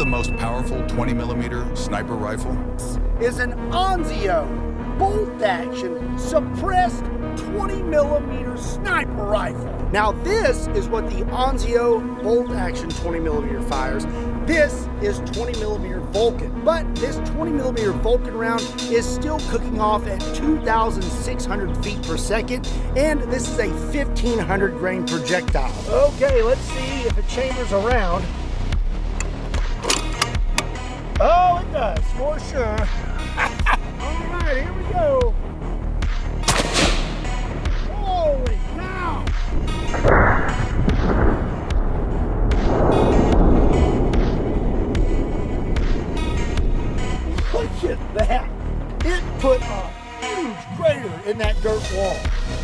the most powerful 20mm sniper rifle? Is an Onzio bolt-action suppressed 20mm sniper rifle. Now this is what the Onzio bolt-action 20mm fires. This is 20mm Vulcan, but this 20mm Vulcan round is still cooking off at 2,600 feet per second, and this is a 1,500 grain projectile. Okay, let's see if it chambers around. Oh, it does, for sure. All right, here we go. Holy